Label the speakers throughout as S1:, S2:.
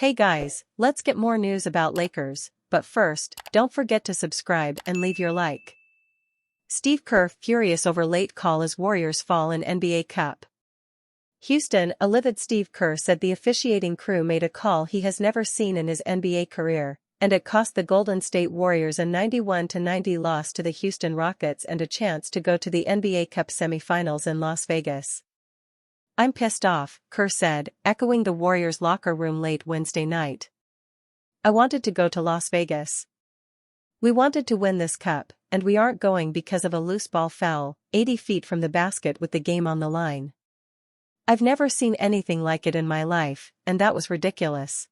S1: Hey guys, let's get more news about Lakers, but first, don't forget to subscribe and leave your like. Steve Kerr furious over late call as Warriors fall in NBA Cup. Houston, a livid Steve Kerr said the officiating crew made a call he has never seen in his NBA career, and it cost the Golden State Warriors a 91-90 loss to the Houston Rockets and a chance to go to the NBA Cup semifinals in Las Vegas. "I'm pissed off," Kerr said, echoing the Warriors' locker room late Wednesday night. "I wanted to go to Las Vegas. We wanted to win this cup, and we aren't going because of a loose ball foul, 80 feet from the basket with the game on the line. I've never seen anything like it in my life, and that was ridiculous."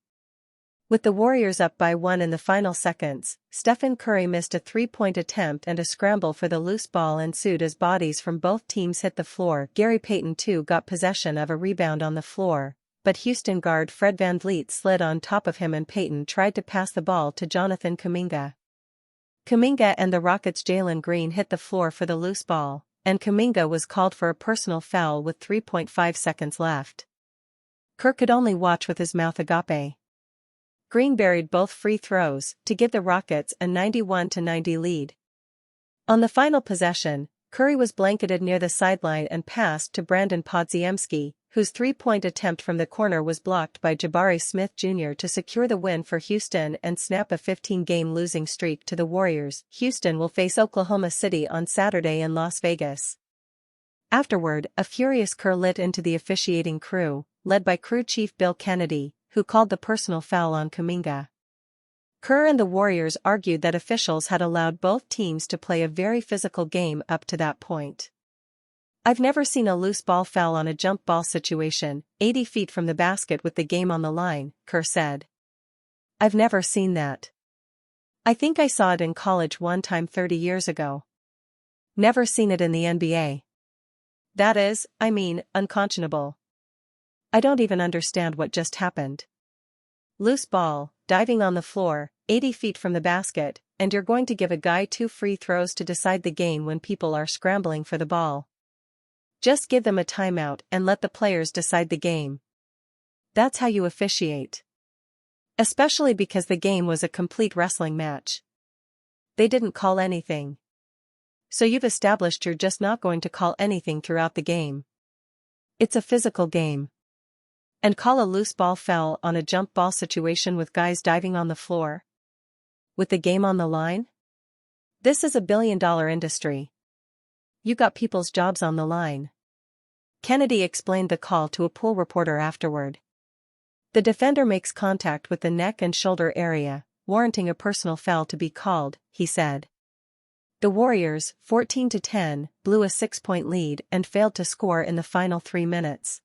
S1: With the Warriors up by 1 in the final seconds, Stephen Curry missed a three-point attempt and a scramble for the loose ball ensued as bodies from both teams hit the floor. Gary Payton too got possession of a rebound on the floor, but Houston guard Fred VanVleet slid on top of him and Payton tried to pass the ball to Jonathan Kuminga. Kuminga and the Rockets' Jalen Green hit the floor for the loose ball, and Kuminga was called for a personal foul with 3.5 seconds left. Kerr could only watch with his mouth agape. Green buried both free throws to give the Rockets a 91-90 lead. On the final possession, Curry was blanketed near the sideline and passed to Brandon Podziemski, whose three-point attempt from the corner was blocked by Jabari Smith Jr. to secure the win for Houston and snap a 15-game losing streak to the Warriors. Houston will face Oklahoma City on Saturday in Las Vegas. Afterward, a furious Kerr lit into the officiating crew, led by crew chief Bill Kennedy, who called the personal foul on Kuminga. Kerr and the Warriors argued that officials had allowed both teams to play a very physical game up to that point. "I've never seen a loose ball foul on a jump ball situation, 80 feet from the basket with the game on the line," Kerr said. "I've never seen that. I think I saw it in college one time 30 years ago. Never seen it in the NBA. That is, unconscionable. I don't even understand what just happened. Loose ball, diving on the floor, 80 feet from the basket, and you're going to give a guy 2 free throws to decide the game when people are scrambling for the ball. Just give them a timeout and let the players decide the game. That's how you officiate. Especially because the game was a complete wrestling match. They didn't call anything. So you've established you're just not going to call anything throughout the game. It's a physical game. And call a loose ball foul on a jump ball situation with guys diving on the floor? With the game on the line? This is a billion-dollar industry. You got people's jobs on the line." Kennedy explained the call to a pool reporter afterward. "The defender makes contact with the neck and shoulder area, warranting a personal foul to be called," he said. The Warriors, 14-10, blew a 6-point lead and failed to score in the final 3 minutes.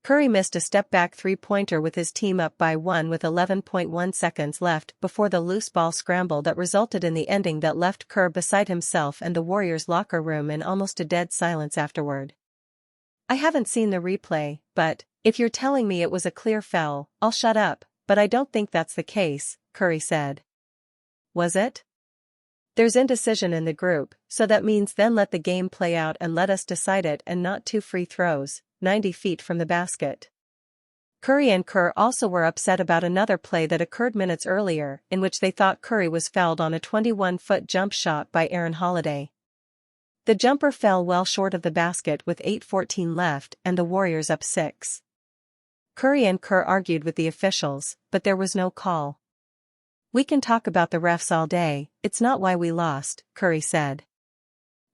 S1: Curry missed a step-back three-pointer with his team up by 1 with 11.1 seconds left before the loose ball scramble that resulted in the ending that left Kerr beside himself and the Warriors' locker room in almost a dead silence afterward. "I haven't seen the replay, but, if you're telling me it was a clear foul, I'll shut up, but I don't think that's the case," Curry said. "Was it? There's indecision in the group, so that means then let the game play out and let us decide it and not 2 free throws, 90 feet from the basket." Curry and Kerr also were upset about another play that occurred minutes earlier in which they thought Curry was fouled on a 21-foot jump shot by Aaron Holiday. The jumper fell well short of the basket with 8:14 left and the Warriors up 6. Curry and Kerr argued with the officials, but there was no call. "We can talk about the refs all day, it's not why we lost," Curry said.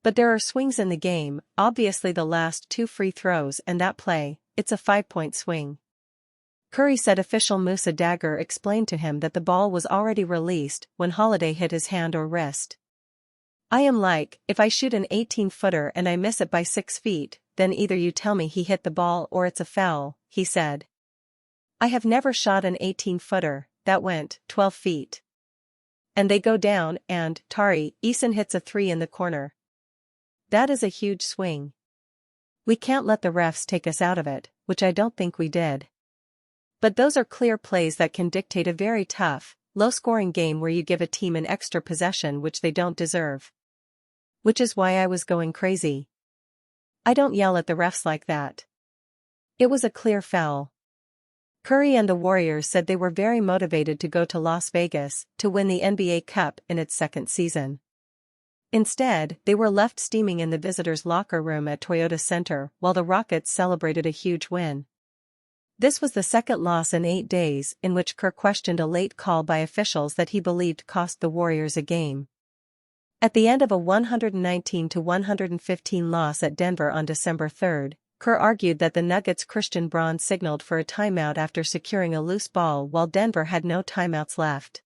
S1: "But there are swings in the game, obviously the last 2 free throws and that play, it's a 5-point swing." Curry said official Musa Dagger explained to him that the ball was already released when Holiday hit his hand or wrist. "I am like, if I shoot an 18-footer and I miss it by 6 feet, then either you tell me he hit the ball or it's a foul," he said. "I have never shot an 18-footer, that went 12 feet. And they go down and, Tari Eason hits a 3 in the corner. That is a huge swing. We can't let the refs take us out of it, which I don't think we did. But those are clear plays that can dictate a very tough, low-scoring game where you give a team an extra possession which they don't deserve. Which is why I was going crazy. I don't yell at the refs like that. It was a clear foul." Curry and the Warriors said they were very motivated to go to Las Vegas to win the NBA Cup in its second season. Instead, they were left steaming in the visitors' locker room at Toyota Center while the Rockets celebrated a huge win. This was the second loss in 8 days in which Kerr questioned a late call by officials that he believed cost the Warriors a game. At the end of a 119-115 loss at Denver on December 3, Kerr argued that the Nuggets' Christian Braun signaled for a timeout after securing a loose ball while Denver had no timeouts left.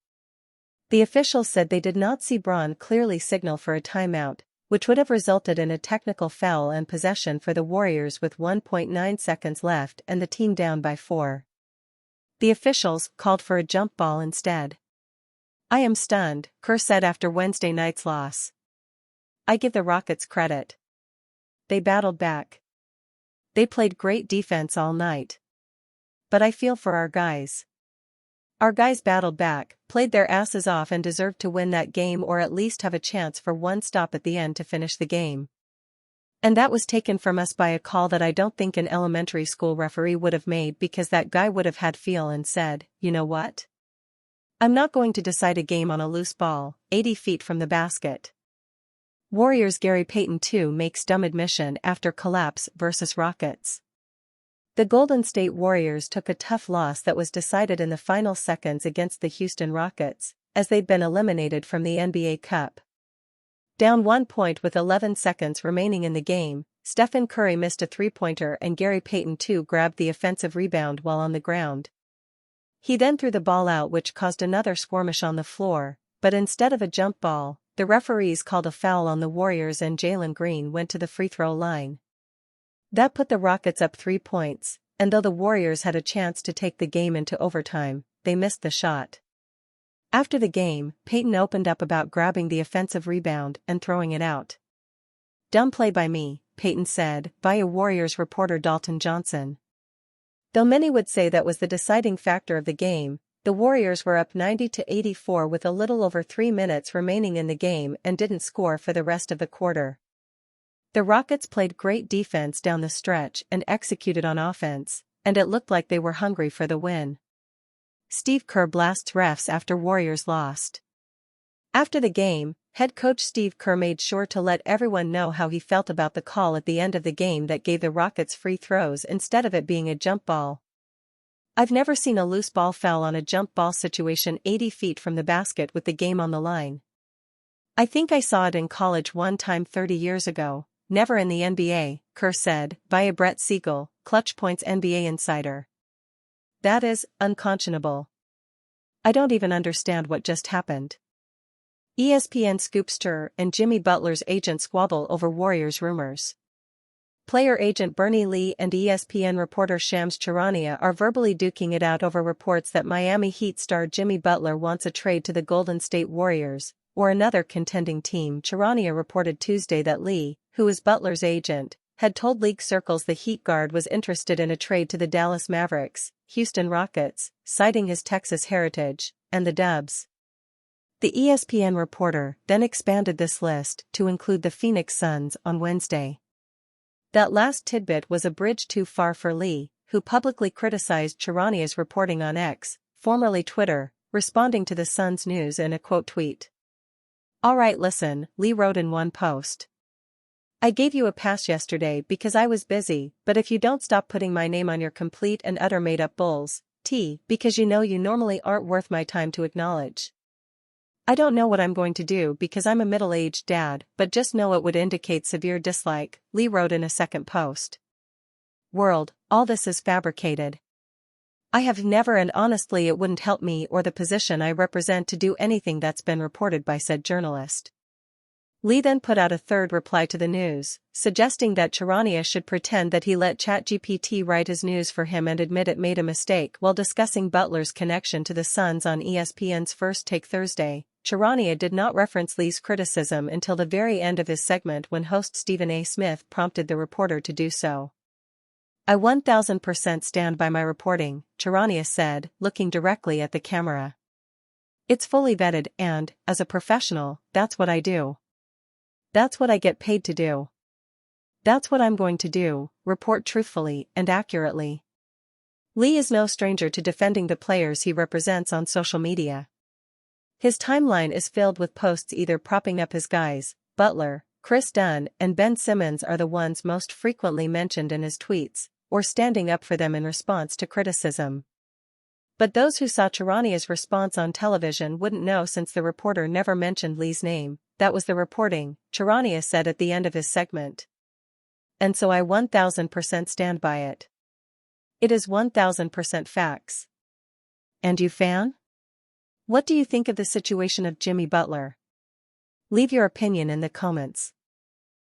S1: The officials said they did not see Braun clearly signal for a timeout, which would have resulted in a technical foul and possession for the Warriors with 1.9 seconds left and the team down by 4. The officials called for a jump ball instead. "I am stunned," Kerr said after Wednesday night's loss. "I give the Rockets credit. They battled back. They played great defense all night. But I feel for our guys. Our guys battled back, played their asses off and deserved to win that game or at least have a chance for one stop at the end to finish the game. And that was taken from us by a call that I don't think an elementary school referee would have made because that guy would have had feel and said, you know what? I'm not going to decide a game on a loose ball, 80 feet from the basket." Warriors' Gary Payton II makes dumb admission after collapse versus Rockets. The Golden State Warriors took a tough loss that was decided in the final seconds against the Houston Rockets, as they'd been eliminated from the NBA Cup. Down 1 point with 11 seconds remaining in the game, Stephen Curry missed a three-pointer and Gary Payton II grabbed the offensive rebound while on the ground. He then threw the ball out, which caused another skirmish on the floor, but instead of a jump ball, the referees called a foul on the Warriors and Jalen Green went to the free throw line. That put the Rockets up 3 points, and though the Warriors had a chance to take the game into overtime, they missed the shot. After the game, Payton opened up about grabbing the offensive rebound and throwing it out. "Dumb play by me," Payton said, via Warriors reporter Dalton Johnson. Though many would say that was the deciding factor of the game, the Warriors were up 90-84 with a little over 3 minutes remaining in the game and didn't score for the rest of the quarter. The Rockets played great defense down the stretch and executed on offense, and it looked like they were hungry for the win. Steve Kerr blasts refs after Warriors lost. After the game, head coach Steve Kerr made sure to let everyone know how he felt about the call at the end of the game that gave the Rockets free throws instead of it being a jump ball. "I've never seen a loose ball foul on a jump ball situation 80 feet from the basket with the game on the line. I think I saw it in college one time 30 years ago, never in the NBA," Kerr said, via Brett Siegel, Clutch Points NBA insider. "That is unconscionable. I don't even understand what just happened." ESPN scoopster and Jimmy Butler's agent squabble over Warriors rumors. Player agent Bernie Lee and ESPN reporter Shams Charania are verbally duking it out over reports that Miami Heat star Jimmy Butler wants a trade to the Golden State Warriors, or another contending team. Charania reported Tuesday that Lee, who is Butler's agent, had told league circles the Heat guard was interested in a trade to the Dallas Mavericks, Houston Rockets, citing his Texas heritage, and the Dubs. The ESPN reporter then expanded this list to include the Phoenix Suns on Wednesday. That last tidbit was a bridge too far for Lee, who publicly criticized Charania's reporting on X, formerly Twitter, responding to the Suns news in a quote tweet. "All right, listen," Lee wrote in one post. "I gave you a pass yesterday because I was busy, but if you don't stop putting my name on your complete and utter made-up bulls, because you normally aren't worth my time to acknowledge. I don't know what I'm going to do because I'm a middle-aged dad, but just know it would indicate severe dislike," Lee wrote in a second post. "World, all this is fabricated. I have never, and honestly it wouldn't help me or the position I represent to do anything that's been reported by said journalist." Lee then put out a third reply to the news, suggesting that Charania should pretend that he let ChatGPT write his news for him and admit it made a mistake while discussing Butler's connection to the Suns on ESPN's First Take Thursday. Charania did not reference Lee's criticism until the very end of his segment when host Stephen A. Smith prompted the reporter to do so. "I 1000% stand by my reporting," Charania said, looking directly at the camera. "It's fully vetted and, as a professional, that's what I do. That's what I get paid to do. That's what I'm going to do, report truthfully and accurately." Lee is no stranger to defending the players he represents on social media. His timeline is filled with posts either propping up his guys. Butler, Chris Dunn, and Ben Simmons are the ones most frequently mentioned in his tweets, or standing up for them in response to criticism. But those who saw Charania's response on television wouldn't know, since the reporter never mentioned Lee's name. "That was the reporting," Charania said at the end of his segment. "And so I 1000% stand by it. It is 1000% facts." And you, fan? What do you think of the situation of Jimmy Butler? Leave your opinion in the comments.